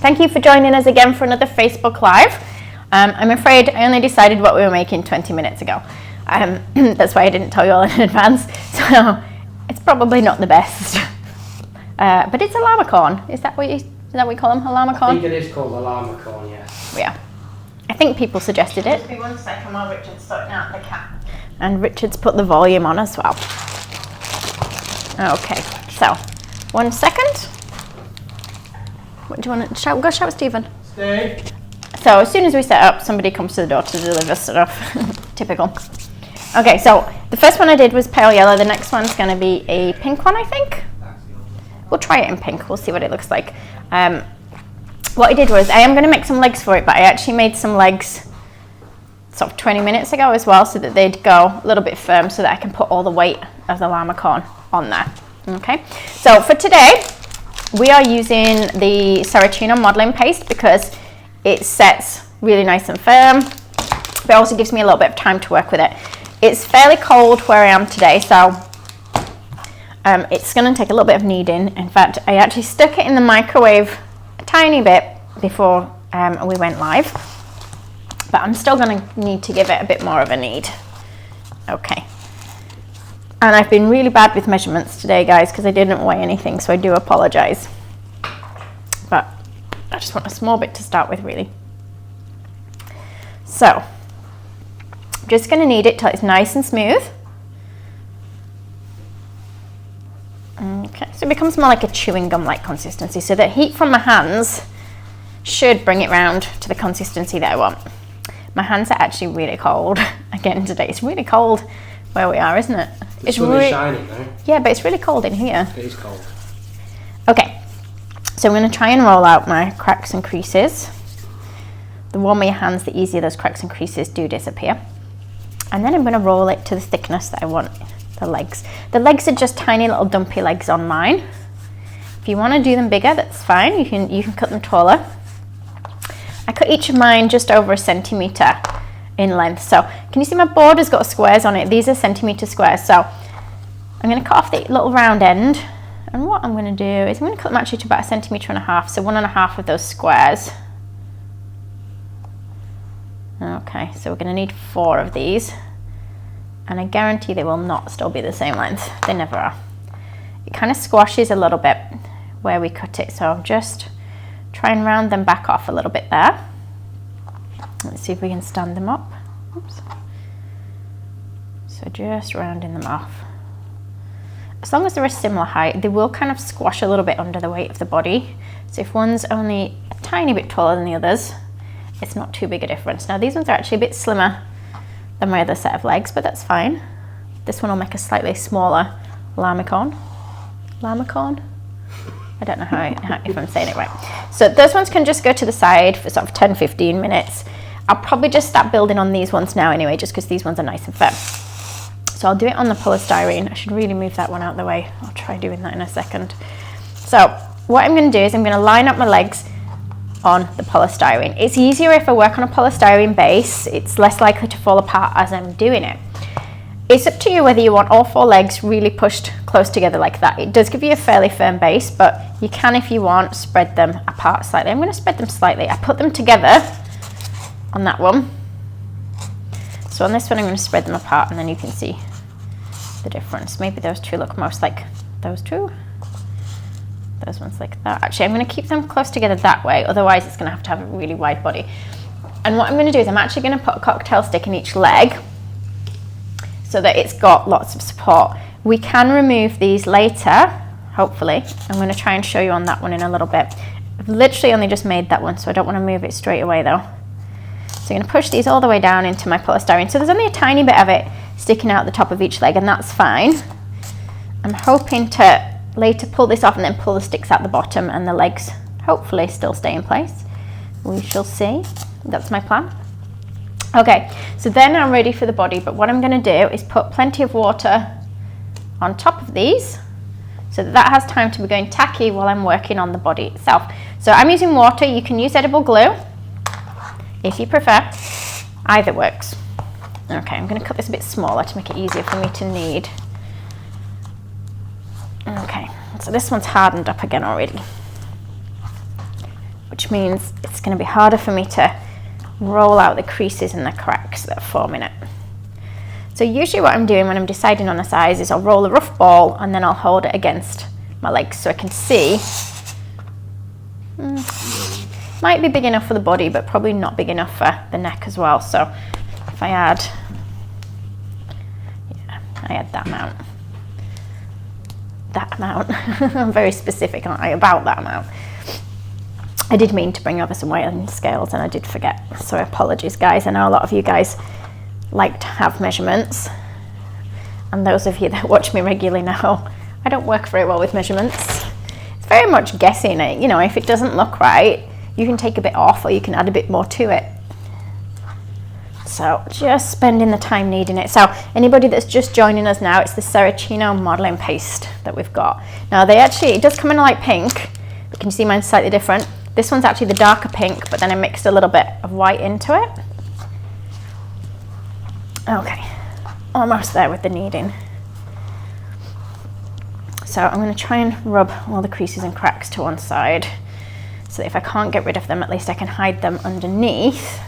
Thank you for joining us again for another Facebook Live. I'm afraid I only decided what we were making 20 minutes ago. That's why I didn't tell you all in advance. So it's probably not the best. But it's a Llamacorn. Is that what we call them? A Llamacorn? I think it is called a Llamacorn, yes. Yeah. I think people suggested it. Just be 1 second while Richard's sorting out the cat. And Richard's put the volume on as well. Okay, so 1 second. What do you want to shout? Go shout, Stephen. Stay. So as soon as we set up, somebody comes to the door to deliver stuff. Typical. Okay, so the first one I did was pale yellow. The next one's going to be a pink one, I think. We'll try it in pink. We'll see what it looks like. What I did was, I am going to make some legs for it, but I actually made some legs sort of 20 minutes ago as well, so that they'd go a little bit firm, so that I can put all the weight of the Llamacorn on there. Okay, so for today, we are using the Saracino modeling paste because it sets really nice and firm, but it also gives me a little bit of time to work with it. It's fairly cold where I am today, so it's going to take a little bit of kneading. In fact, I actually stuck it in the microwave a tiny bit before we went live, but I'm still going to need to give it a bit more of a knead. Okay. And I've been really bad with measurements today, guys, because I didn't weigh anything, so I do apologize. But I just want a small bit to start with, really. So, I'm just going to knead it till it's nice and smooth. Okay, so it becomes more like a chewing gum-like consistency, so that heat from my hands should bring it round to the consistency that I want. My hands are actually really cold again today. It's really cold where we are, isn't it? The sun is shining though. Yeah, but it's really cold in here. It is cold. Okay, so I'm going to try and roll out my cracks and creases. The warmer your hands, the easier those cracks and creases do disappear. And then I'm going to roll it to the thickness that I want. The legs. The legs are just tiny little dumpy legs on mine. If you want to do them bigger, that's fine. You can cut them taller. I cut each of mine just over 1 centimetre in length. So can you see my border's got squares on it? These are centimetre squares. So I'm going to cut off the little round end. And what I'm going to do is I'm going to cut them actually to about 1.5 centimetres. So 1.5 of those squares. Okay, so we're going to need 4 of these. And I guarantee they will not still be the same length. They never are. It kind of squashes a little bit where we cut it. So just try and round them back off a little bit there. Let's see if we can stand them up. Oops. So just rounding them off. As long as they're a similar height, they will kind of squash a little bit under the weight of the body. So if one's only a tiny bit taller than the others, it's not too big a difference. Now these ones are actually a bit slimmer than my other set of legs, but that's fine. This one will make a slightly smaller Llamacorn. Llamacorn? I don't know if I'm saying it right. So those ones can just go to the side for sort of 10-15 minutes. I'll probably just start building on these ones now anyway, just because these ones are nice and firm. So I'll do it on the polystyrene. I should really move that one out of the way. I'll try doing that in a second. So what I'm going to do is I'm going to line up my legs on the polystyrene. It's easier if I work on a polystyrene base. It's less likely to fall apart as I'm doing it. It's up to you whether you want all 4 legs really pushed close together like that. It does give you a fairly firm base, but you can, if you want, spread them apart slightly. I'm going to spread them slightly. I put them together on that one. So on this one, I'm going to spread them apart, and then you can see the difference. Maybe those two look most like those two. Those ones like that. Actually, I'm going to keep them close together that way, otherwise it's going to have a really wide body. And what I'm going to do is I'm actually going to put a cocktail stick in each leg so that it's got lots of support. We can remove these later, hopefully. I'm going to try and show you on that one in a little bit. I've literally only just made that one, so I don't want to move it straight away though. So I'm going to push these all the way down into my polystyrene. So there's only a tiny bit of it sticking out the top of each leg, and that's fine. I'm hoping to later pull this off and then pull the sticks out the bottom, and the legs hopefully still stay in place. We shall see. That's my plan. Okay, so then I'm ready for the body, but what I'm going to do is put plenty of water on top of these so that has time to be going tacky while I'm working on the body itself. So I'm using water. You can use edible glue if you prefer. Either works. Okay, I'm going to cut this a bit smaller to make it easier for me to knead. Okay, so this one's hardened up again already. which means it's going to be harder for me to roll out the creases and the cracks that are forming it. So usually what I'm doing when I'm deciding on a size is I'll roll a rough ball and then I'll hold it against my legs so I can see. Might be big enough for the body, but probably not big enough for the neck as well. So if I add, I add that amount. That amount. I'm very specific, aren't I, about that amount. I did mean to bring over some weighing scales and I did forget. So apologies, guys. I know a lot of you guys like to have measurements. And those of you that watch me regularly know I don't work very well with measurements. It's very much guessing it. You know, if it doesn't look right, you can take a bit off or you can add a bit more to it. So just spending the time kneading it. So anybody that's just joining us now, it's the Ceracino modeling paste that we've got. Now it does come in a light pink, but can you see mine's slightly different? This one's actually the darker pink, but then I mixed a little bit of white into it. Okay, almost there with the kneading. So I'm going to try and rub all the creases and cracks to one side, so that if I can't get rid of them, at least I can hide them underneath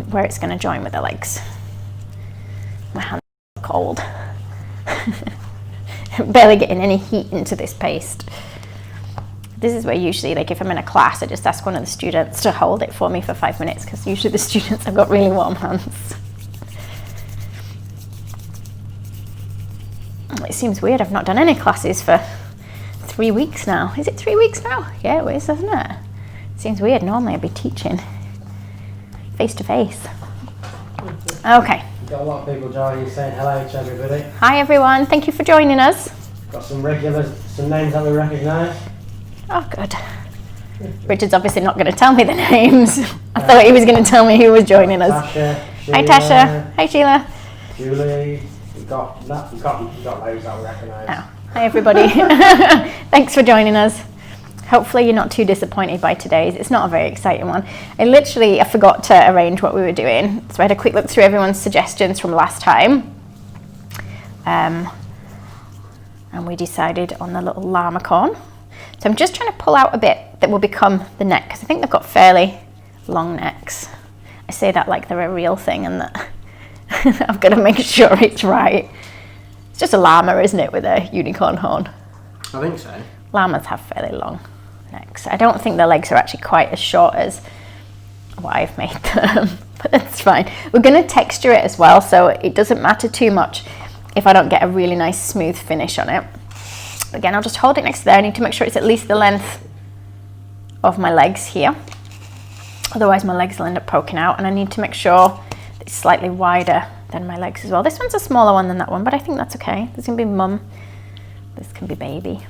where it's going to join with the legs. My hands are cold. I'm barely getting any heat into this paste. This is where usually, like if I'm in a class, I just ask one of the students to hold it for me for 5 minutes, because usually the students have got really warm hands. It seems weird, I've not done any classes for 3 weeks now. Is it 3 weeks now? Yeah, it is, isn't it? It seems weird, normally I'd be teaching face to face. Okay. We've got a lot of people joining, saying hello to everybody. Hi everyone, thank you for joining us. Got some regulars, some names that we recognise. Oh good. Richard's obviously not going to tell me the names. I thought he was going to tell me who was joining us. Tasha, Hi Tasha. Hi Sheila. Julie. We've got loads that we recognise. Oh. Hi everybody. Thanks for joining us. Hopefully you're not too disappointed by today's. It's not a very exciting one. I forgot to arrange what we were doing. So I had a quick look through everyone's suggestions from last time. And we decided on the little Llamacorn. So I'm just trying to pull out a bit that will become the neck, because I think they've got fairly long necks. I say that like they're a real thing and that I've got to make sure it's right. It's just a llama, isn't it, with a unicorn horn? I think so. Llamas have fairly long necks. I don't think the legs are actually quite as short as what I've made them, but that's fine. We're going to texture it as well, so it doesn't matter too much if I don't get a really nice smooth finish on it. Again, I'll just hold it next to there. I need to make sure it's at least the length of my legs here. Otherwise my legs will end up poking out, and I need to make sure it's slightly wider than my legs as well. This one's a smaller one than that one, but I think that's okay. This can be mum, this can be baby.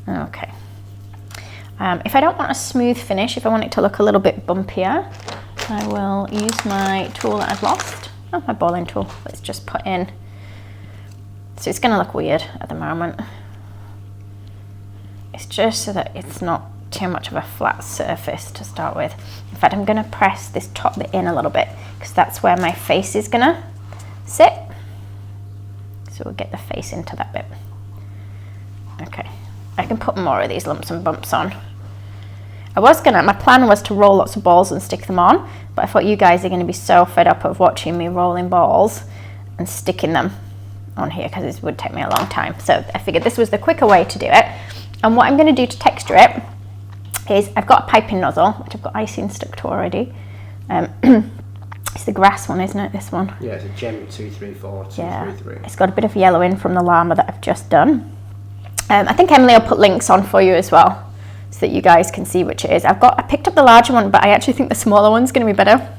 Okay. If I don't want a smooth finish, if I want it to look a little bit bumpier, I will use my tool that I've lost. Oh, my balling tool. Let's just put in. So it's going to look weird at the moment. It's just so that it's not too much of a flat surface to start with. In fact, I'm going to press this top bit in a little bit, because that's where my face is going to sit. So we'll get the face into that bit. Okay. I can put more of these lumps and bumps on. My plan was to roll lots of balls and stick them on, but I thought you guys are going to be so fed up of watching me rolling balls and sticking them on here, because this would take me a long time. So I figured this was the quicker way to do it. And what I'm going to do to texture it is, I've got a piping nozzle, which I've got icing stuck to already. It's the grass one, isn't it, this one? Yeah, it's a Gem 234, 233. Yeah, it's got a bit of yellow in from the llama that I've just done. I think Emily will put links on for you as well, so that you guys can see which it is. I picked up the larger one, but I actually think the smaller one's going to be better,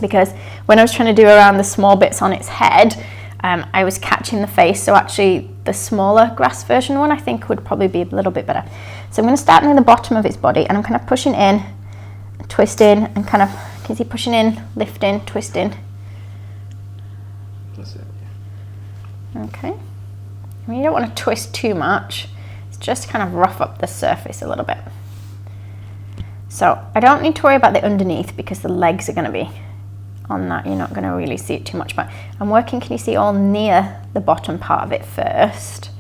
because when I was trying to do around the small bits on its head, I was catching the face. So actually the smaller grass version one I think would probably be a little bit better. So I'm going to start near the bottom of its body, and I'm kind of pushing in, twisting, and kind of, can you see, pushing in, lifting, twisting. That's it. Okay. I mean, you don't want to twist too much. It's just kind of rough up the surface a little bit. So I don't need to worry about the underneath, because the legs are going to be on that. You're not going to really see it too much, but I'm working, can you see, all near the bottom part of it first,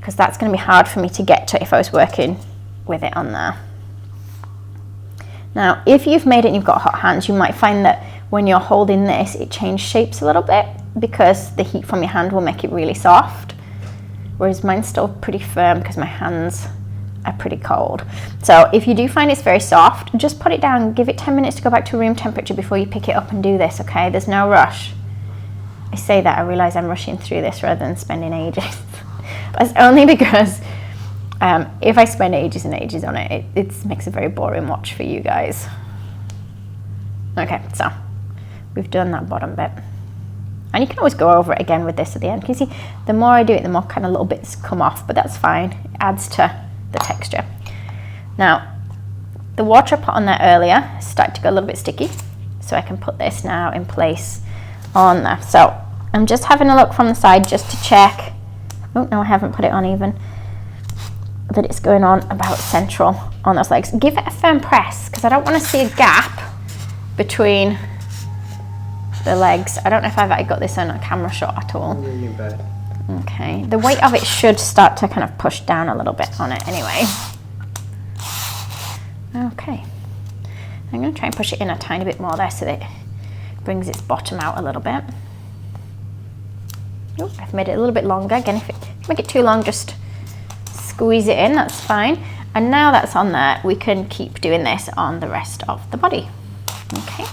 because that's going to be hard for me to get to if I was working with it on there. Now, if you've made it and you've got hot hands, you might find that when you're holding this, it changes shapes a little bit because the heat from your hand will make it really soft, whereas mine's still pretty firm because my hands are pretty cold. So if you do find it's very soft, just put it down, give it 10 minutes to go back to room temperature before you pick it up and do this, okay? There's no rush. I say that, I realize I'm rushing through this rather than spending ages. That's only because if I spend ages and ages on it, it makes a very boring watch for you guys. Okay, so we've done that bottom bit. And you can always go over it again with this at the end. You can see, the more I do it, the more kind of little bits come off, but that's fine. It adds to the texture. Now, the water I put on there earlier started to go a little bit sticky, so I can put this now in place on there. So I'm just having a look from the side just to check. Oh no, I haven't put it on even. That it's going on about central on those legs. Give it a firm press because I don't want to see a gap between the legs. I don't know if I've got this on a camera shot at all. Okay, the weight of it should start to kind of push down a little bit on it anyway. Okay, I'm going to try and push it in a tiny bit more there so that it brings its bottom out a little bit. Oh, I've made it a little bit longer. Again, if you make it too long, just squeeze it in, that's fine. And now that's on there, we can keep doing this on the rest of the body. Okay,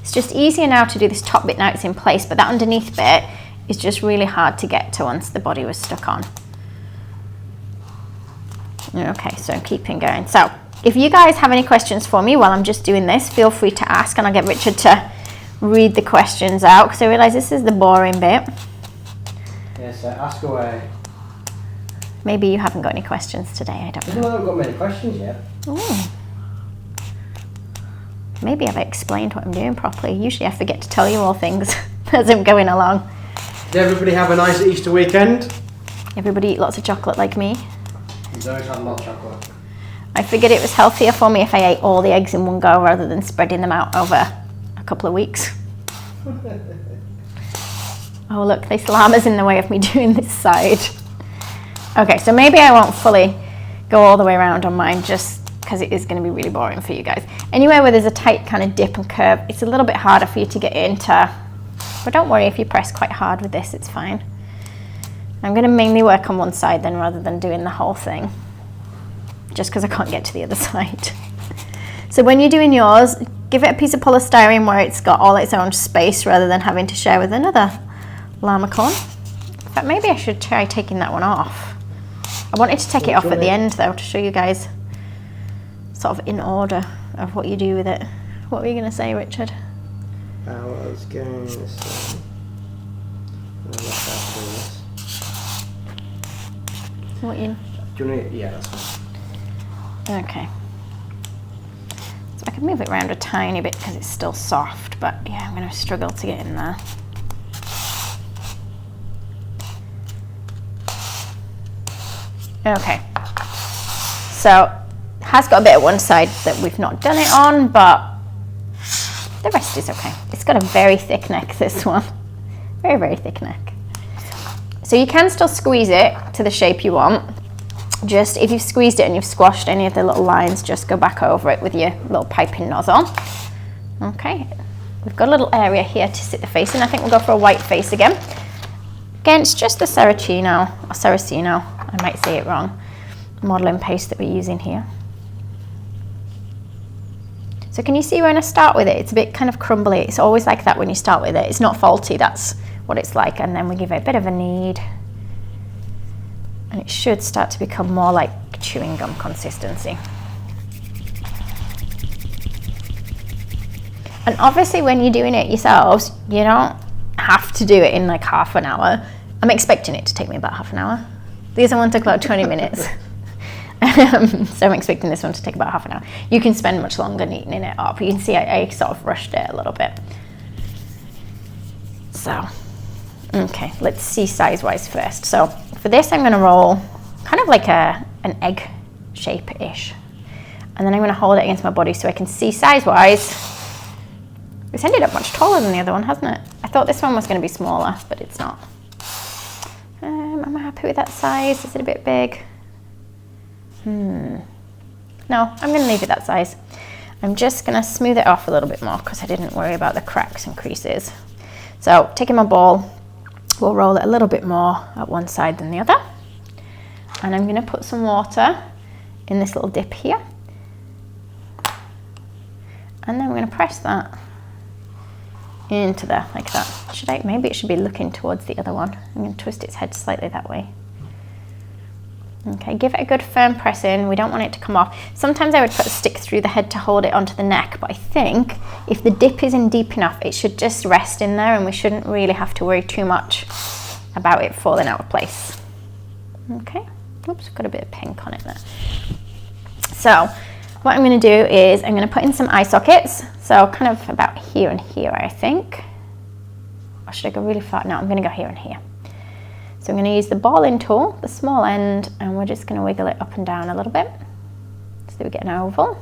it's just easier now to do this top bit now it's in place, but that underneath bit is just really hard to get to once the body was stuck on. Okay, so I'm keeping going. So if you guys have any questions for me while I'm just doing this, feel free to ask, and I'll get Richard to read the questions out because I realise this is the boring bit. Yes, ask away. Maybe you haven't got any questions today, I don't know. I haven't got many questions yet. Ooh. Maybe I've explained what I'm doing properly. Usually I forget to tell you all things as I'm going along. Did everybody have a nice Easter weekend? Everybody eat lots of chocolate like me. He's always had a lot of chocolate. I figured it was healthier for me if I ate all the eggs in one go rather than spreading them out over a couple of weeks. Oh look, this llama's in the way of me doing this side. Okay, so maybe I won't fully go all the way around on mine just because it is going to be really boring for you guys. Anywhere where there's a tight kind of dip and curve, it's a little bit harder for you to get into. But don't worry if you press quite hard with this, it's fine. I'm going to mainly work on one side then rather than doing the whole thing, just because I can't get to the other side. So when you're doing yours, give it a piece of polystyrene where it's got all its own space rather than having to share with another Llamacorn. In fact, maybe I should try taking that one off. I wanted to take it off at the end though to show you guys sort of in order of what you do with it. What were you going to say, Richard? I was going to say, What you? Do you want to, yeah, that's fine. Okay. So I can move it around a tiny bit because it's still soft, but yeah, I'm going to struggle to get in there. Okay. So it has got a bit of one side that we've not done it on, but the rest is okay. It's got a very thick neck, this one. Very, very thick neck. So you can still squeeze it to the shape you want. Just if you've squeezed it and you've squashed any of the little lines, just go back over it with your little piping nozzle. Okay, we've got a little area here to sit the face in. I think we'll go for a white face again. Again, it's just the Saraceno, or Saraceno, I might say it wrong, modelling paste that we're using here. So can you see when I start with it, it's a bit kind of crumbly. It's always like that when you start with it. It's not faulty, that's what it's like. And then we give it a bit of a knead. And it should start to become more like chewing gum consistency. And obviously when you're doing it yourselves, you don't have to do it in like half an hour. I'm expecting it to take me about half an hour. The other one took about 20 minutes. So I'm expecting this one to take about half an hour. You can spend much longer neatening it up. You can see I sort of rushed it a little bit. So, okay, let's see size-wise first. So for this, I'm going to roll kind of like an egg shape-ish. And then I'm going to hold it against my body so I can see size-wise. It's ended up much taller than the other one, hasn't it? I thought this one was going to be smaller, but it's not. I'm happy happy with that size? Is it a bit big? No, I'm going to leave it that size. I'm just going to smooth it off a little bit more because I didn't worry about the cracks and creases. So taking my ball, we'll roll it a little bit more at one side than the other. And I'm going to put some water in this little dip here. And then we're going to press that into there like that. Maybe it should be looking towards the other one. I'm going to twist its head slightly that way. Okay, give it a good firm press in. We don't want it to come off. Sometimes I would put a stick through the head to hold it onto the neck, but I think if the dip isn't deep enough, it should just rest in there and we shouldn't really have to worry too much about it falling out of place. Okay, oops, got a bit of pink on it there. So what I'm going to do is I'm going to put in some eye sockets. So kind of about here and here, I think. Or should I go really far? No, I'm going to go here and here. So I'm going to use the ball-in tool, the small end, and we're just going to wiggle it up and down a little bit so that we get an oval.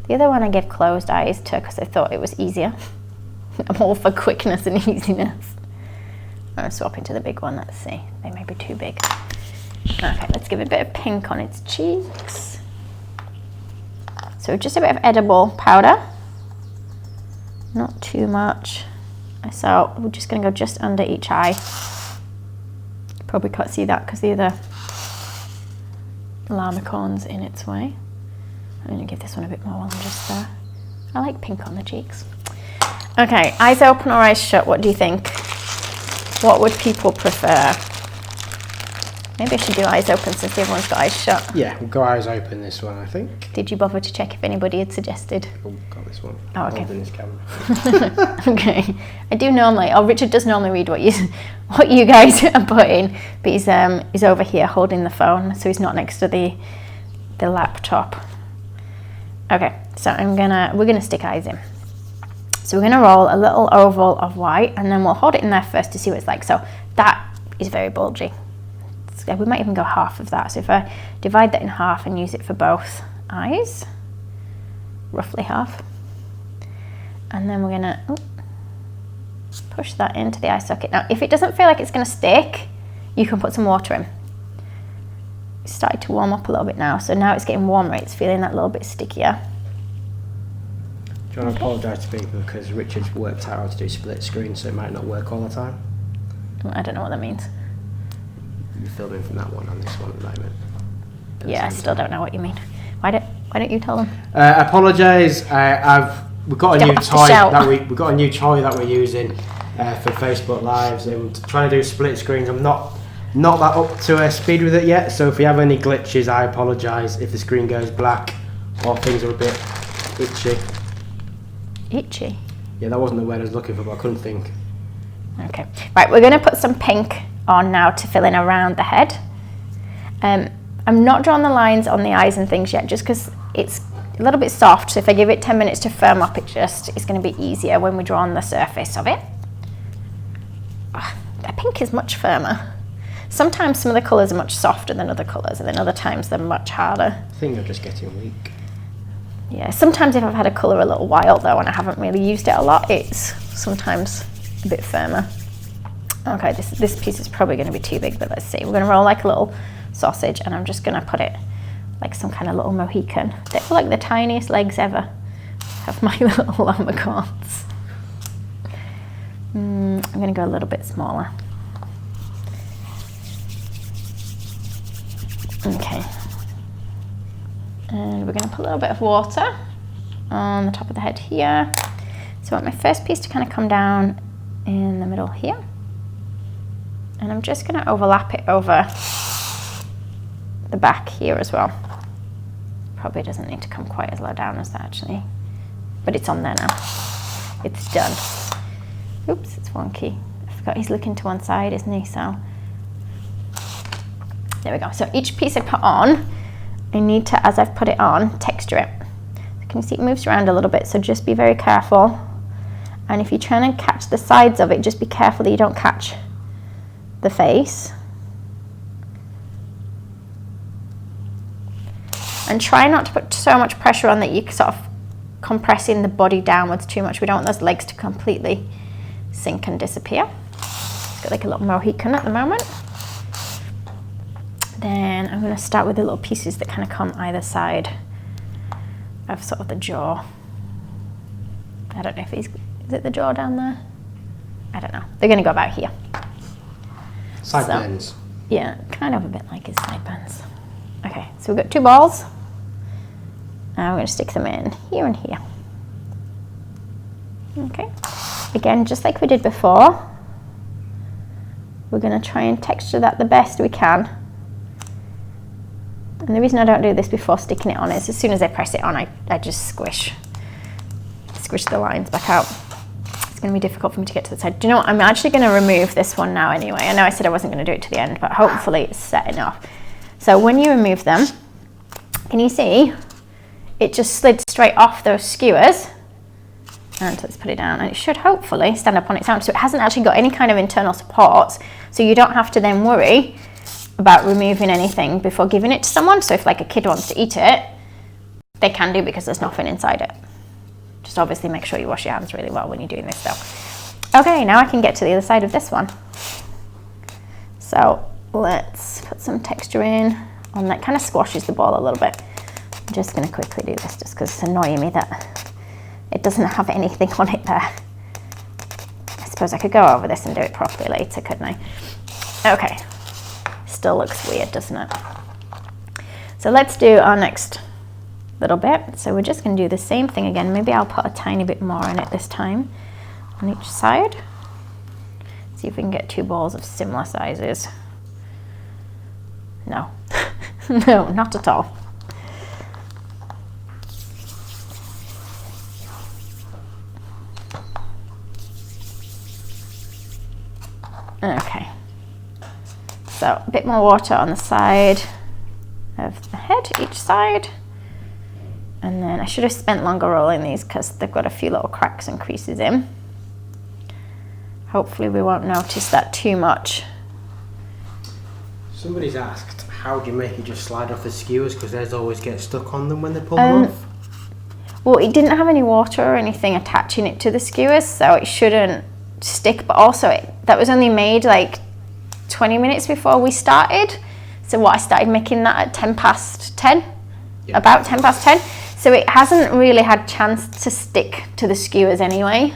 The other one I gave closed eyes to because I thought it was easier. I'm all for quickness and easiness. I'm swapping to the big one, let's see. They may be too big. Okay, let's give it a bit of pink on its cheeks. So just a bit of edible powder, not too much. So we're just going to go just under each eye. Probably can't see that because the other Llamacorn's in its way. I'm going to give this one a bit more while I'm just there. I like pink on the cheeks. Okay, eyes open or eyes shut, what do you think? What would people prefer? Maybe I should do eyes open since everyone's got eyes shut. Yeah, we'll go eyes open this one, I think. Did you bother to check if anybody had suggested? Oh, got this one. Oh, okay. Holding this camera. Okay. I do normally, Richard does normally read what you guys are putting, but he's over here holding the phone, so he's not next to the laptop. Okay, so we're gonna stick eyes in. So we're gonna roll a little oval of white, and then we'll hold it in there first to see what it's like. So that is very bulgy. We might even go half of that. So if I divide that in half and use it for both eyes, roughly half, and then we're gonna push that into the eye socket. Now, if it doesn't feel like it's gonna stick, you can put some water in. It's started to warm up a little bit now, so now it's getting warmer. It's feeling that little bit stickier. Do you want to apologise to people because Richard's worked out how to do split screen, so it might not work all the time? I don't know what that means. You're filming from that one on this one at the moment. Yeah, I still don't know what you mean. Why don't you tell them? Apologise. We've got a new toy that we're using for Facebook Lives, and trying to do split screens. I'm not that up to speed with it yet. So if we have any glitches, I apologise if the screen goes black or things are a bit itchy. Itchy? Yeah, that wasn't the word I was looking for, but I couldn't think. Okay, right. We're going to put some pink on now to fill in around the head. I'm not drawing the lines on the eyes and things yet, just because it's a little bit soft. So if I give it 10 minutes to firm up, it's going to be easier when we draw on the surface of it. The pink is much firmer. Sometimes some of the colours are much softer than other colours, and then other times they're much harder. I think you're just getting weak. Yeah, sometimes if I've had a colour a little while though and I haven't really used it a lot, it's sometimes a bit firmer. Okay, this piece is probably going to be too big, but let's see. We're going to roll like a little sausage, and I'm just going to put it like some kind of little Mohican. They feel like the tiniest legs ever of my little Llamacorns. I'm going to go a little bit smaller. Okay. And we're going to put a little bit of water on the top of the head here. So I want my first piece to kind of come down in the middle here. And I'm just going to overlap it over the back here as well. Probably doesn't need to come quite as low down as that actually, but it's on there now. It's done. Oops, it's wonky. I forgot he's looking to one side, isn't he? So there we go. So each piece I put on, I need to, as I've put it on, texture it. So can you see it moves around a little bit, so just be very careful. And if you're trying to catch the sides of it, just be careful that you don't catch the face. And try not to put so much pressure on that you're sort of compressing the body downwards too much. We don't want those legs to completely sink and disappear. It's got like a little Mohican at the moment. then I'm going to start with the little pieces that kind of come either side of sort of the jaw. I don't know if is it the jaw down there? I don't know. They're going to go about here. Sideburns. So, yeah, kind of a bit like his sideburns. Okay, so we've got 2 balls. Now we're going to stick them in here and here. Okay. Again, just like we did before, we're going to try and texture that the best we can. And the reason I don't do this before sticking it on is as soon as I press it on, I just squish the lines back out. It's going to be difficult for me to get to the side. Do you know what? I'm actually going to remove this one now anyway. I know I said I wasn't going to do it to the end, but hopefully it's set enough. So when you remove them, can you see it just slid straight off those skewers? And let's put it down, and it should hopefully stand up on its own. So it hasn't actually got any kind of internal supports, so you don't have to then worry about removing anything before giving it to someone. So if like a kid wants to eat it, they can do because there's nothing inside it. Just obviously make sure you wash your hands really well when you're doing this though. Okay, now I can get to the other side of this one. So let's put some texture in on that. Kind of squashes the ball a little bit. I'm just going to quickly do this just because it's annoying me that it doesn't have anything on it there. I suppose I could go over this and do it properly later, couldn't I? Okay. Still looks weird, doesn't it? So let's do our next little bit. So we're just going to do the same thing again. Maybe I'll put a tiny bit more in it this time on each side. See if we can get 2 balls of similar sizes. No. No, not at all. Okay. So a bit more water on the side of the head, each side. And then I should have spent longer rolling these because they've got a few little cracks and creases in. Hopefully we won't notice that too much. Somebody's asked, how do you make it just slide off the skewers? Because theirs always get stuck on them when they pull them off. Well, it didn't have any water or anything attaching it to the skewers, so it shouldn't stick. But also, that was only made like 20 minutes before we started. So I started making that at 10 past 10, yep. About 10 past 10. So it hasn't really had chance to stick to the skewers anyway.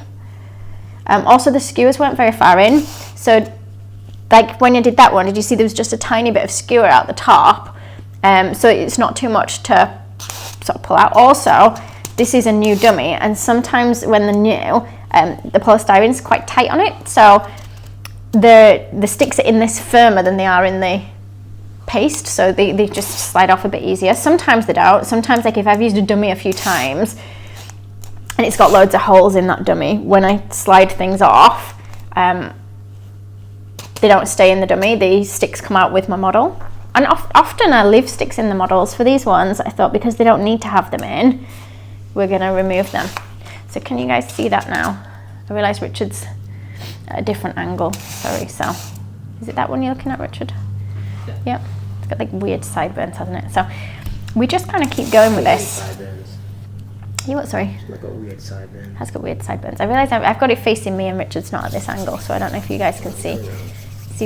Also, the skewers weren't very far in. So like when I did that one, did you see there was just a tiny bit of skewer at the top? So it's not too much to sort of pull out. Also, this is a new dummy, and sometimes when they're new, the polystyrene is quite tight on it. So the sticks are in this firmer than they are in the paste, so they just slide off a bit easier. Sometimes they don't. Sometimes, like if I've used a dummy a few times and it's got loads of holes in that dummy, when I slide things off, they don't stay in the dummy. The sticks come out with my model. And often I leave sticks in the models. For these ones, I thought because they don't need to have them in, we're going to remove them. So can you guys see that now? I realise Richard's at a different angle. Sorry, so is it that one you're looking at, Richard? Yeah. Yep. It's got like weird sideburns, hasn't it? So we just kind of keep going with this. Sideburns. You what, sorry? It's got weird sideburns. Has got weird sideburns. I realise I've got it facing me and Richard's not at this angle, so I don't know if you guys can see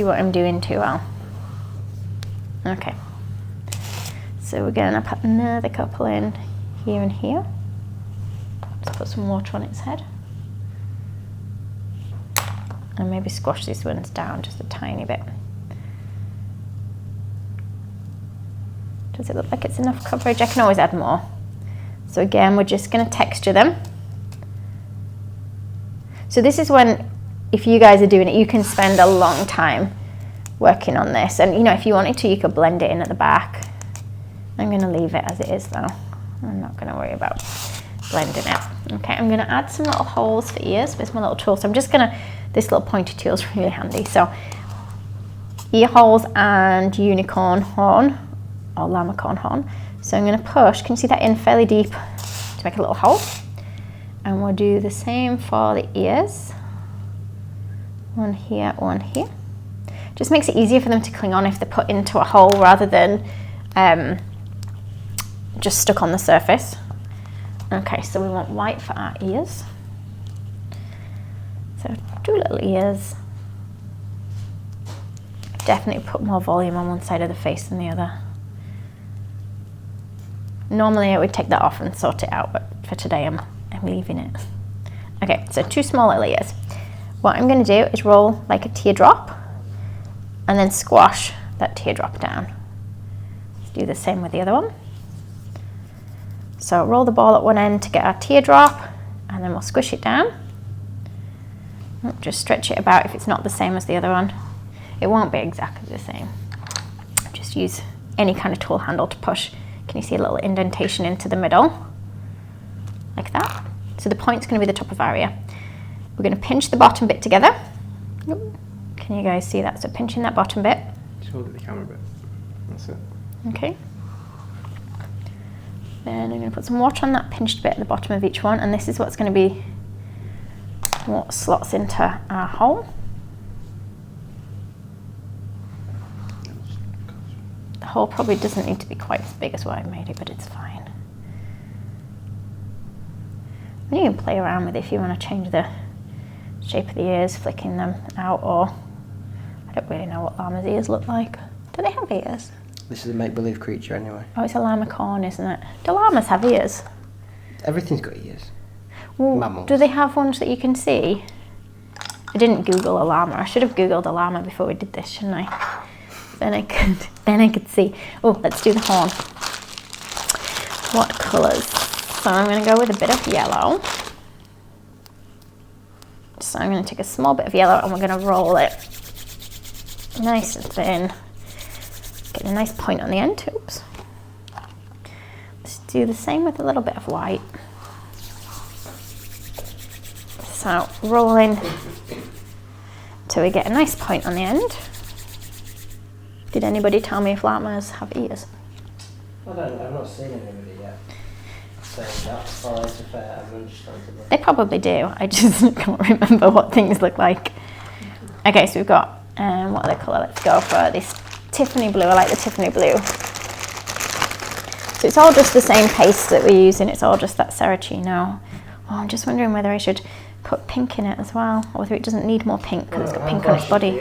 what I'm doing too well. Okay. So we're going to put another couple in here and here. Let's put some water on its head. And maybe squash these ones down just a tiny bit. Does it look like it's enough coverage? I can always add more. So again, we're just going to texture them. So this is when, if you guys are doing it, you can spend a long time working on this. And you know, if you wanted to, you could blend it in at the back. I'm going to leave it as it is though. I'm not going to worry about blending it. Okay, I'm going to add some little holes for ears with my little tool. So I'm just going to, this little pointy tool is really handy. So ear holes and unicorn horn or llamacorn horn. So I'm going to push, can you see that in fairly deep to make a little hole? And we'll do the same for the ears. One here, one here. Just makes it easier for them to cling on if they're put into a hole rather than just stuck on the surface. Okay, so we want white for our ears. So 2 little ears. definitely put more volume on one side of the face than the other. Normally I would take that off and sort it out, but for today I'm leaving it. Okay, so 2 small little ears. What I'm going to do is roll like a teardrop and then squash that teardrop down. Let's do the same with the other one. So roll the ball at one end to get our teardrop, and then we'll squish it down. Just stretch it about if it's not the same as the other one. It won't be exactly the same. Just use any kind of tool handle to push. Can you see a little indentation into the middle? Like that. So the point's going to be the top of our ear. We're going to pinch the bottom bit together. Can you guys see that? So pinching that bottom bit. Just hold it the camera a bit. That's it. Okay. Then I'm going to put some water on that pinched bit at the bottom of each one, and this is what's going to be what slots into our hole. The hole probably doesn't need to be quite as big as what I've made it, but it's fine. And you can play around with it if you want to change the shape of the ears, flicking them out, or I don't really know what llama's ears look like. Do they have ears? This is a make-believe creature anyway. Oh, it's a llamacorn, isn't it? Do llamas have ears? Everything's got ears. Well, mammals. Do they have ones that you can see? I didn't Google a llama. I should have Googled a llama before we did this, shouldn't I? Then I could see. Oh, let's do the horn. What colours? So I'm going to go with a bit of yellow. So I'm going to take a small bit of yellow and we're going to roll it nice and thin. Get a nice point on the end. Oops. Let's do the same with a little bit of white. So rolling till we get a nice point on the end. Did anybody tell me if llamas have ears? I've not seen anybody yet saying that. Oh, that's a fair. I'm just trying to look. They probably do. I just can't remember what things look like. Okay, so we've got what other colour? Let's go for this Tiffany blue. I like the Tiffany blue. So it's all just the same paste that we're using. It's all just that Saracino. Oh, I'm just wondering whether I should put pink in it as well, or whether it doesn't need more pink because it's got pink on its body.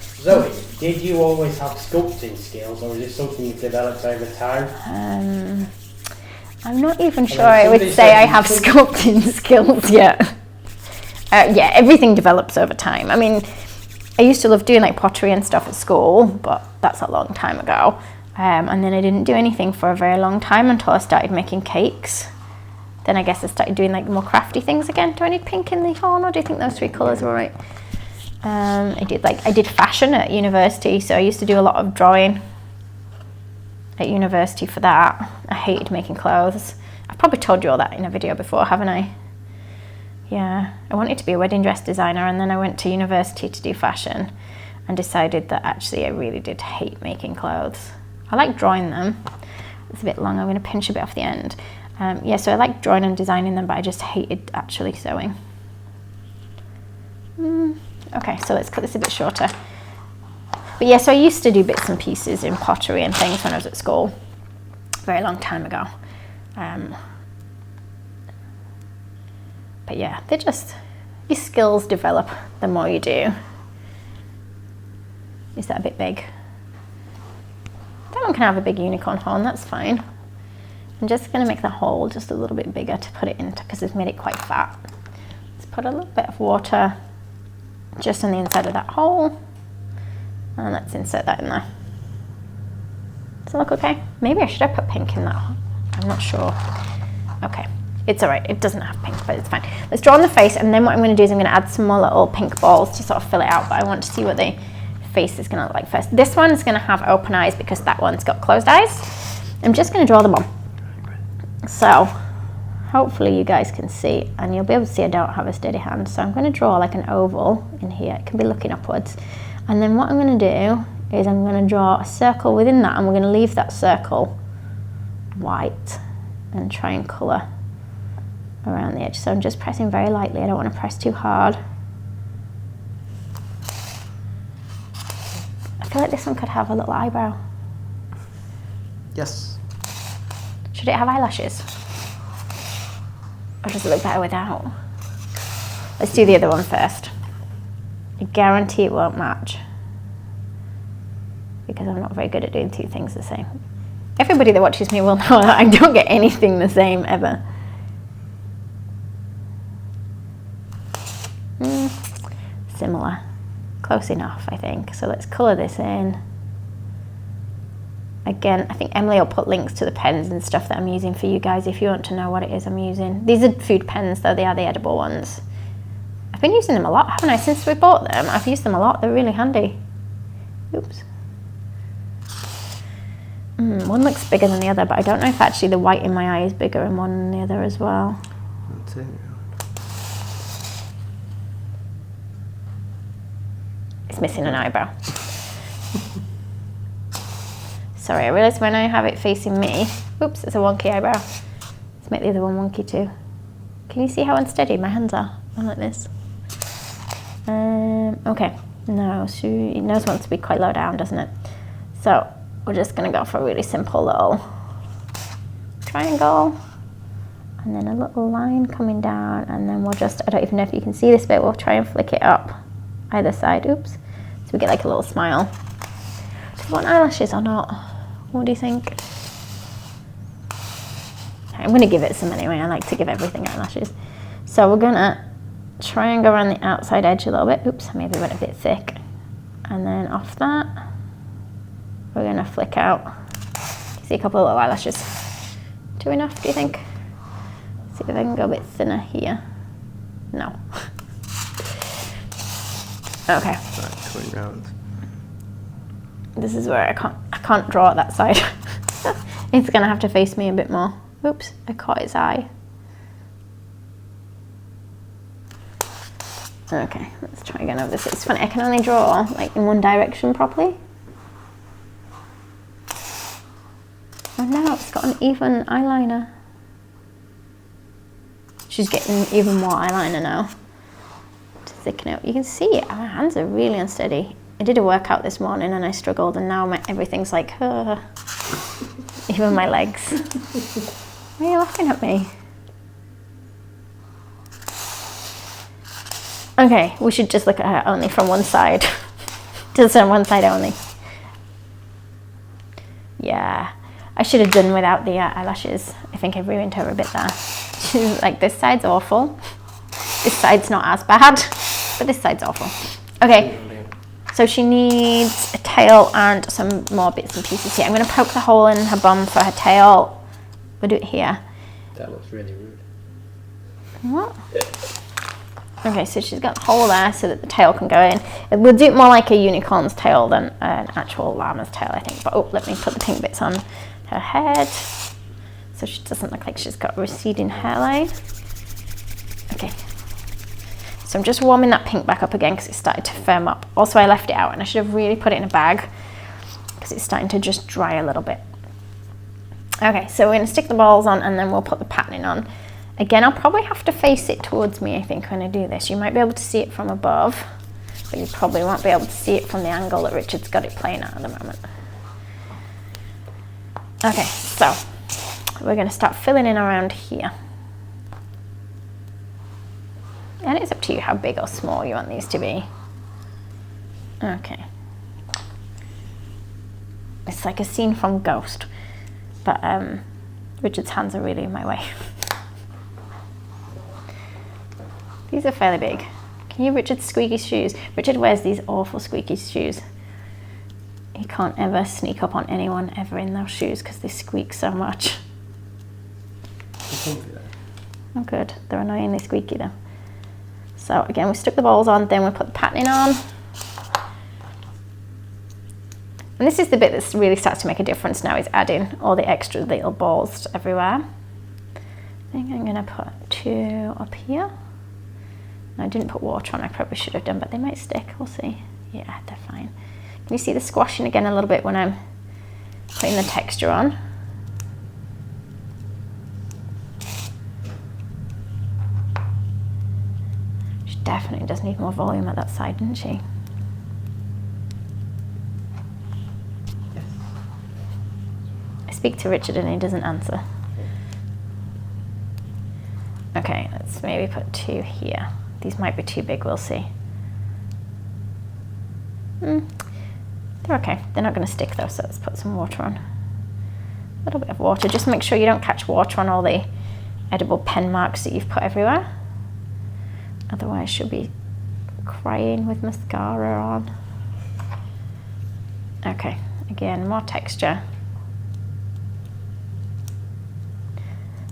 Zoe, did you always have sculpting skills, or is it something you've developed over time? I'm not even sure I would say I have sculpting skills yet. Yeah, everything develops over time. I mean, I used to love doing like pottery and stuff at school, but that's a long time ago. And then I didn't do anything for a very long time until I started making cakes. Then I guess I started doing like more crafty things again. Do I need pink in the horn, or do you think those 3 colours were right? I did fashion at university, so I used to do a lot of drawing at university for that. I hated making clothes. I've probably told you all that in a video before, haven't I? Yeah, I wanted to be a wedding dress designer, and then I went to university to do fashion and decided that actually I really did hate making clothes. I like drawing them. It's a bit long, I'm going to pinch a bit off the end. Yeah, so I like drawing and designing them, but I just hated actually sewing. Okay, so let's cut this a bit shorter. But yeah, so I used to do bits and pieces in pottery and things when I was at school, a very long time ago. But yeah, they're just, your skills develop the more you do. Is that a bit big? That one can have a big unicorn horn, that's fine. I'm just going to make the hole just a little bit bigger to put it into, because I've made it quite fat. Let's put a little bit of water just on the inside of that hole, and let's insert that in there. Does it look okay? Maybe I should have put pink in that. I'm not sure. Okay, it's all right. It doesn't have pink, but it's fine. Let's draw on the face, and then what I'm going to do is I'm going to add some more little pink balls to sort of fill it out, but I want to see what the face is going to look like first. This one's going to have open eyes because that one's got closed eyes. I'm just going to draw them on. So hopefully you guys can see, and you'll be able to see I don't have a steady hand. So I'm going to draw like an oval in here. It can be looking upwards. And then what I'm going to do is I'm going to draw a circle within that, and we're going to leave that circle white and try and colour around the edge. So I'm just pressing very lightly. I don't want to press too hard. I feel like this one could have a little eyebrow. Yes. Should it have eyelashes? Or does it look better without? Let's do the other one first. I guarantee it won't match. because I'm not very good at doing two things the same. Everybody that watches me will know that I don't get anything the same ever. Similar. Close enough, I think. So let's colour this in. Again, I think Emily will put links to the pens and stuff that I'm using for you guys if you want to know what it is I'm using. These are food pens though, they are the edible ones. I've been using them a lot, haven't I? Since we bought them, I've used them a lot. They're really handy. Oops. One looks bigger than the other, but I don't know if actually the white in my eye is bigger in one than the other as well. That's it. It's missing an eyebrow. Sorry, I realised when I have it facing me, oops, it's a wonky eyebrow. Let's make the other one wonky too. Can you see how unsteady my hands are? I'm like this. Okay, no, she knows wants to be quite low down, doesn't it? So we're just gonna go for a really simple little triangle and then a little line coming down, and then we'll just, I don't even know if you can see this bit, we'll try and flick it up either side, oops. So we get like a little smile. Do you want eyelashes or not? What do you think? I'm gonna give it some anyway, I like to give everything eyelashes. So we're gonna try and go around the outside edge a little bit. Oops, I maybe went a bit thick. And then off that, we're gonna flick out. See a couple of little eyelashes. Too enough, do you think? See if I can go a bit thinner here. No. Okay. Right, coming round. This is where I can't draw it that side. It's gonna have to face me a bit more. Oops, I caught its eye. Okay, let's try again over this. It's funny, I can only draw like in one direction properly. Oh no, it's got an even eyeliner. She's getting even more eyeliner now to thicken it. You can see it, my hands are really unsteady. I did a workout this morning and I struggled, and now everything's like, even my legs. Why are you laughing at me? Okay, we should just look at her only from one side. Just on one side only. Yeah, I should have done without the eyelashes. I think I ruined her a bit there. She's like, this side's awful. This side's not as bad, but this side's awful. Okay, so she needs a tail and some more bits and pieces here. I'm going to poke the hole in her bum for her tail. We'll do it here. That looks really rude. What? Okay, so she's got the hole there so that the tail can go in. We'll do it more like a unicorn's tail than an actual llama's tail, I think. But oh, let me put the pink bits on her head so she doesn't look like she's got a receding hairline. Okay. So I'm just warming that pink back up again because it started to firm up. Also, I left it out and I should have really put it in a bag because it's starting to just dry a little bit. Okay, so we're going to stick the balls on and then we'll put the patterning on. Again, I'll probably have to face it towards me, I think, when I do this. You might be able to see it from above, but you probably won't be able to see it from the angle that Richard's got it playing at the moment. Okay, so we're going to start filling in around here. And it's up to you how big or small you want these to be. Okay. It's like a scene from Ghost, but Richard's hands are really in my way. These are fairly big. Can you Richard's squeaky shoes? Richard wears these awful squeaky shoes. He can't ever sneak up on anyone ever in those shoes because they squeak so much. Oh good, they're annoyingly squeaky though. So again, we stuck the balls on, then we put the patterning on. And this is the bit that really starts to make a difference now, is adding all the extra little balls everywhere. I think I'm gonna put 2 up here. I didn't put water on, I probably should have done, but they might stick, we'll see. Yeah, they're fine. Can you see the squashing again a little bit when I'm putting the texture on? She definitely does need more volume at that side, doesn't she? Yes. I speak to Richard and he doesn't answer. Okay, let's maybe put 2 here. These might be too big, we'll see. They They're okay. They're not going to stick though, so let's put some water on. A little bit of water. Just make sure you don't catch water on all the edible pen marks that you've put everywhere. Otherwise she'll be crying with mascara on. Okay, again, more texture.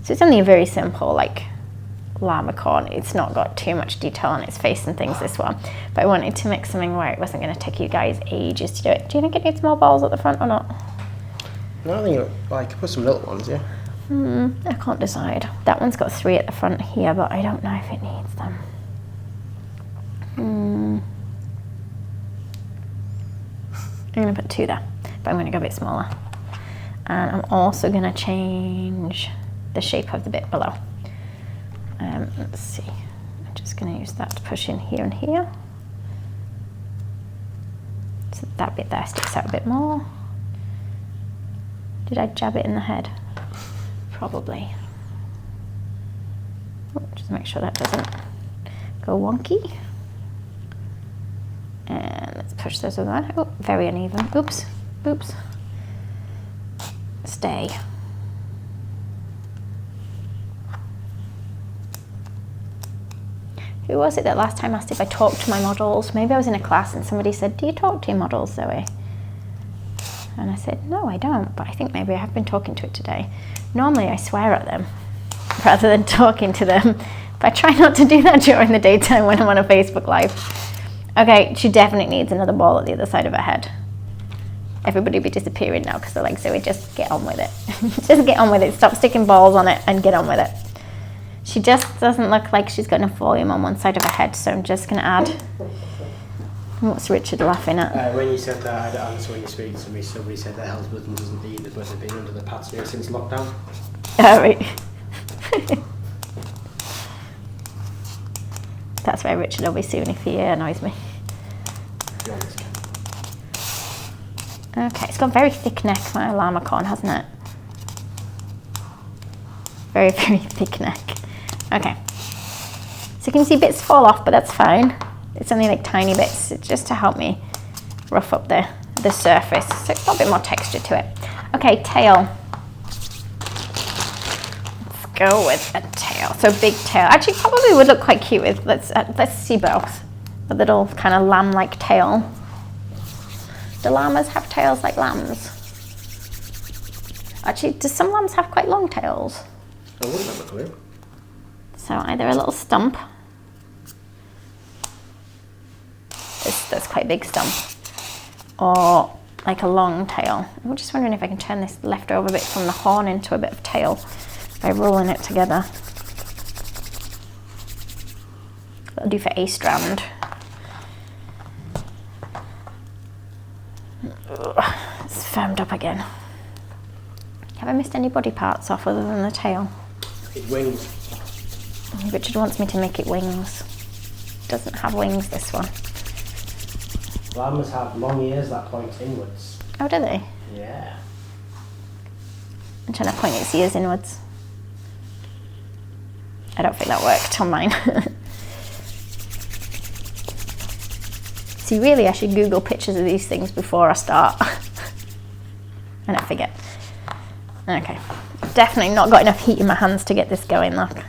So it's only a very simple, like, Llamacorn. It's not got too much detail on its face and things, this one. But I wanted to make something where it wasn't going to take you guys ages to do it. Do you think it needs more balls at the front or not? No, I think I could put some little ones, yeah. I can't decide. That one's got 3 at the front here, but I don't know if it needs them. I'm going to put 2 there, but I'm going to go a bit smaller. And I'm also going to change the shape of the bit below. Let's see. I'm just going to use that to push in here and here. So that bit there sticks out a bit more. Did I jab it in the head? Probably. Oh, just make sure that doesn't go wonky. And let's push those over there. Oh, very uneven. Oops. Oops. Stay. Who was it that last time asked if I talked to my models? Maybe I was in a class and somebody said, do you talk to your models, Zoe? And I said, no, I don't, but I think maybe I have been talking to it today. Normally I swear at them rather than talking to them, but I try not to do that during the daytime when I'm on a Facebook Live. Okay, she definitely needs another ball at the other side of her head. Everybody will be disappearing now because they're like, Zoe, just get on with it. Just get on with it. Stop sticking balls on it and get on with it. She just doesn't look like she's got enough volume on one side of her head, so I'm just going to add. What's Richard laughing at? When you said that, I had to answer when you speak to me. Somebody said their husband doesn't either, but they've been under the pads here since lockdown. Oh, right. That's where Richard will be soon if he annoys me. Okay, it's got a very thick neck, my Llamacorn, hasn't it? Very, very thick neck. Okay. So you can see bits fall off, but that's fine. It's only like tiny bits. It's just to help me rough up the surface. So it's got a bit more texture to it. Okay, tail. Let's go with a tail. So big tail. Actually, probably would look quite cute with, let's see both. A little kind of lamb-like tail. Do llamas have tails like lambs? Actually, do some lambs have quite long tails? I wouldn't have a clue. So either a little stump. That's quite a big stump. Or like a long tail. I'm just wondering if I can turn this leftover bit from the horn into a bit of tail by rolling it together. That'll do for a strand. Ugh, it's firmed up again. Have I missed any body parts off other than the tail? It's wings. Richard wants me to make it wings. Doesn't have wings, this one. Llamas have long ears that point inwards. Oh, do they? Yeah. I'm trying to point its ears inwards. I don't think that worked on mine. See, really, I should Google pictures of these things before I start. And I forget. Okay. Definitely not got enough heat in my hands to get this going, look.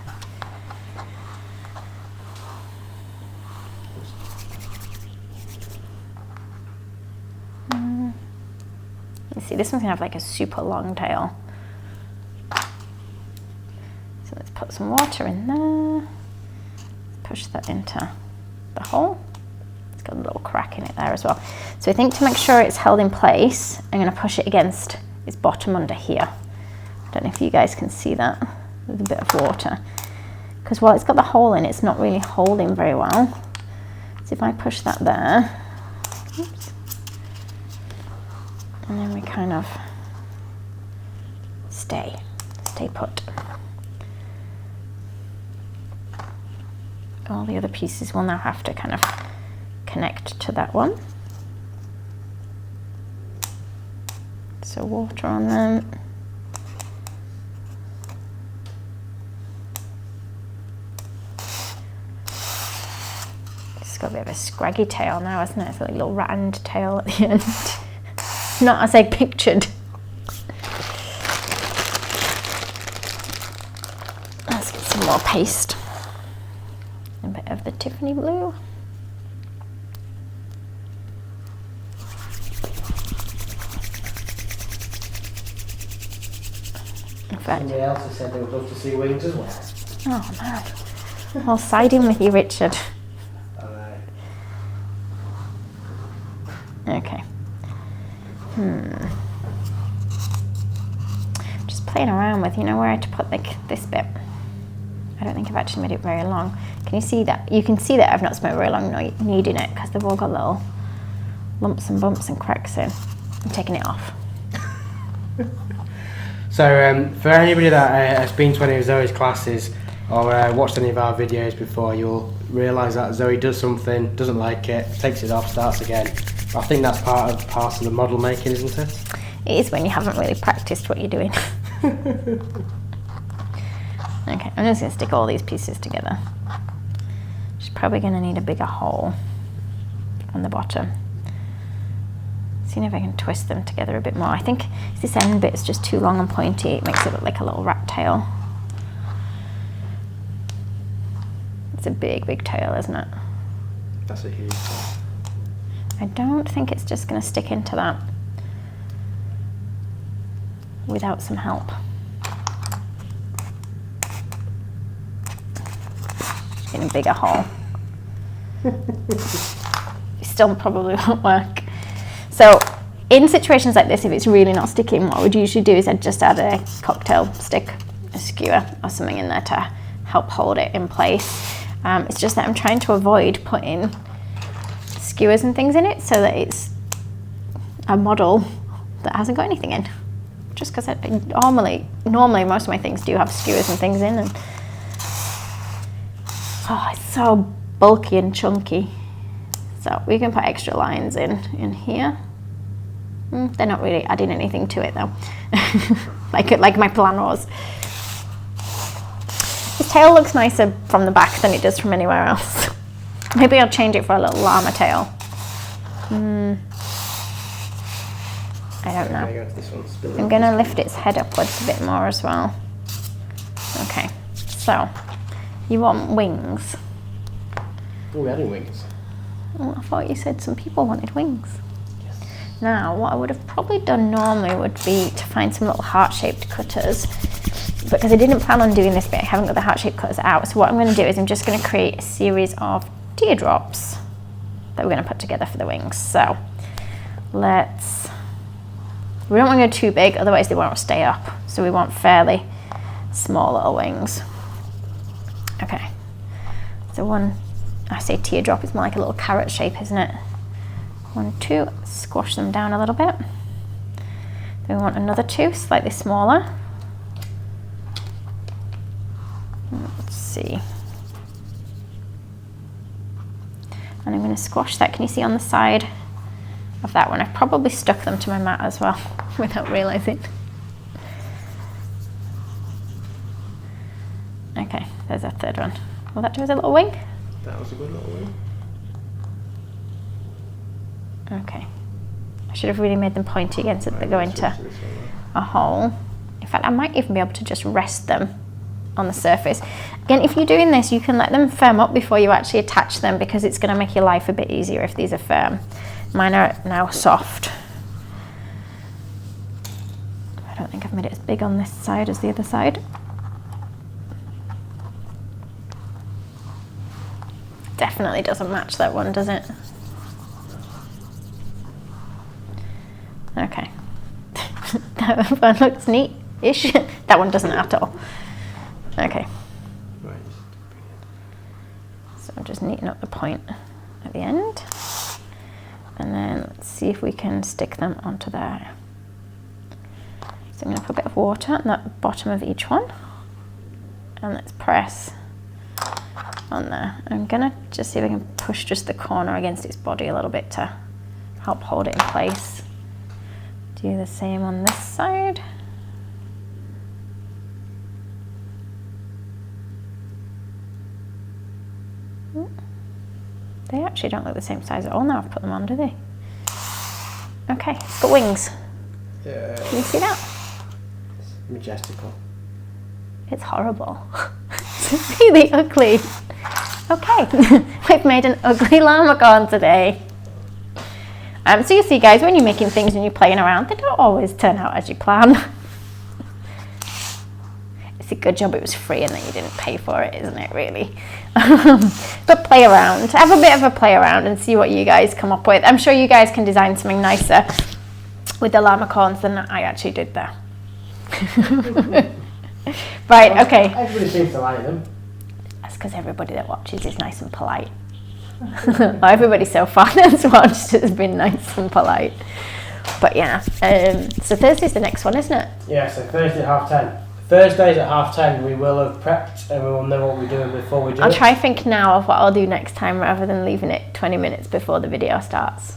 You see, this one's gonna have like a super long tail. So let's put some water in there. Push that into the hole. It's got a little crack in it there as well. So I think to make sure it's held in place, I'm gonna push it against its bottom under here. I don't know if you guys can see that with a bit of water. Because while it's got the hole in, it's not really holding very well. So if I push that there, oops, and then we kind of stay put. All the other pieces will now have to kind of connect to that one. So water on them. It's got a bit of a scraggy tail now, isn't it? It's like a little rattened tail at the end. not as I pictured. Let's get some more paste. A bit of the Tiffany blue. Somebody else has said they would love to see wings as well. Oh man, I'll side in with you, Richard. Okay. Just playing around with, where to put this bit. I don't think I've actually made it very long. Can you see that? You can see that I've not spent very long kneading it because they've all got little lumps and bumps and cracks in. I'm taking it off. So for anybody that has been to any of Zoe's classes or watched any of our videos before, you'll realise that Zoe does something, doesn't like it, takes it off, starts again. I think that's part of the model making, isn't it? It is when you haven't really practiced what you're doing. Okay, I'm just going to stick all these pieces together. She's probably going to need a bigger hole on the bottom. See if I can twist them together a bit more. I think this end bit's just too long and pointy. It makes it look like a little rat tail. It's a big, big tail, isn't it? That's a huge tail. I don't think it's just going to stick into that without some help. In a bigger hole. It still probably won't work. So in situations like this, if it's really not sticking, what I would usually do is I'd just add a cocktail stick, a skewer or something in there to help hold it in place. It's just that I'm trying to avoid putting skewers and things in it so that it's a model that hasn't got anything in. Just because normally most of my things do have skewers and things in, and it's so bulky and chunky. So we can put extra lines in here. They're not really adding anything to it though, like my plan was. His tail looks nicer from the back than it does from anywhere else. Maybe I'll change it for a little llama tail. I don't know. I'm going to lift its head upwards a bit more as well. Okay, so you want wings? Oh, we adding wings. Oh, I thought you said some people wanted wings. Yes. Now, what I would have probably done normally would be to find some little heart-shaped cutters. Because I didn't plan on doing this bit, I haven't got the heart-shaped cutters out. So what I'm going to do is I'm just going to create a series of teardrops that we're going to put together for the wings. So we don't want to go too big, otherwise they won't stay up. So we want fairly small little wings. Okay, so I say teardrop, it's more like a little carrot shape, isn't it? 1, 2, squash them down a little bit. Then we want another 2, slightly smaller. Let's see. And I'm going to squash that. Can you see on the side of that one? I've probably stuck them to my mat as well without realising. Okay, there's a third one. Will that do as a little wing? That was a good little wing. Okay. I should have really made them pointy again so that they go into a hole. In fact, I might even be able to just rest them on the surface. Again, if you're doing this, you can let them firm up before you actually attach them, because it's going to make your life a bit easier if these are firm. Mine are now soft. I don't think I've made it as big on this side as the other side. Definitely doesn't match that one, does it? Okay. That one looks neat-ish. That one doesn't at all. Okay. So I'm just neatening up the point at the end. And then let's see if we can stick them onto there. So I'm going to put a bit of water on the bottom of each one. And let's press on there. I'm going to just see if I can push just the corner against its body a little bit to help hold it in place. Do the same on this side. They actually don't look the same size at all now I've put them on, do they? Okay. Okay, it's got wings. Yeah. Can you see that? It's majestical. It's horrible. It's really ugly. Okay, we've made an ugly Llamacorn today. So you see guys, when you're making things and you're playing around, they don't always turn out as you plan. It's a good job it was free and that you didn't pay for it, isn't it, really? But play around, have a bit of a play around and see what you guys come up with. I'm sure you guys can design something nicer with the Llamacorns than I actually did there. Right, okay. Everybody seems to like them. That's because everybody that watches is nice and polite. Well, everybody so far that's watched has been nice and polite. But yeah, so Thursday's the next one, isn't it? Yeah, so Thursday at 10:30. Thursdays at 10:30 we will have prepped and we will know what we're doing before we do I'll it. try and think now of what I'll do next time rather than leaving it 20 minutes before the video starts.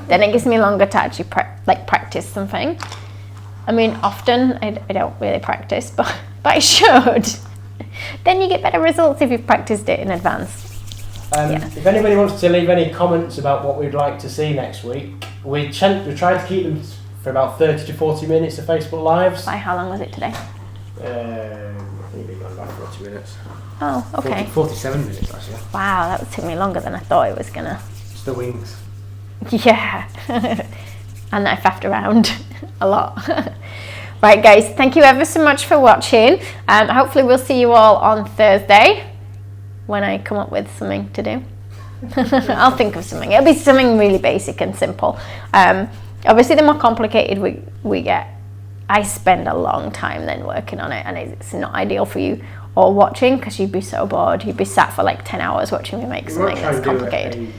Then it gives me longer to actually practice something. I mean, often I don't really practice, but I should. Then you get better results if you've practiced it in advance. If anybody wants to leave any comments about what we'd like to see next week, we try to keep them for about 30 to 40 minutes of Facebook Lives. By how long was it today? I think we've gone about 40 minutes. Oh, okay. 47 minutes actually. Wow, that took me longer than I thought it was gonna. It's the wings. Yeah. And I faffed around a lot. Right guys, thank you ever so much for watching. Hopefully we'll see you all on Thursday when I come up with something to do. I'll think of something. It'll be something really basic and simple. Obviously the more complicated we get, I spend a long time then working on it, and it's not ideal for you all watching because you'd be so bored. You'd be sat for like 10 hours watching me make something that's complicated.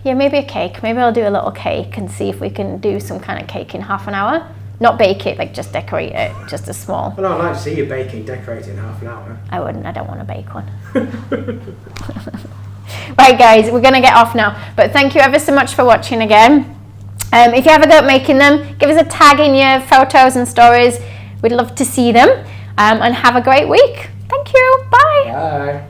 Yeah, maybe a cake. Maybe I'll do a little cake and see if we can do some kind of cake in half an hour. Not bake it, like just decorate it, just a small. Well, no, I'd like to see you baking, decorating in half an hour. I wouldn't, I don't want to bake one. Right guys, we're going to get off now. But thank you ever so much for watching again. If you have a go at making them, give us a tag in your photos and stories. We'd love to see them. And have a great week. Thank you. Bye. Bye.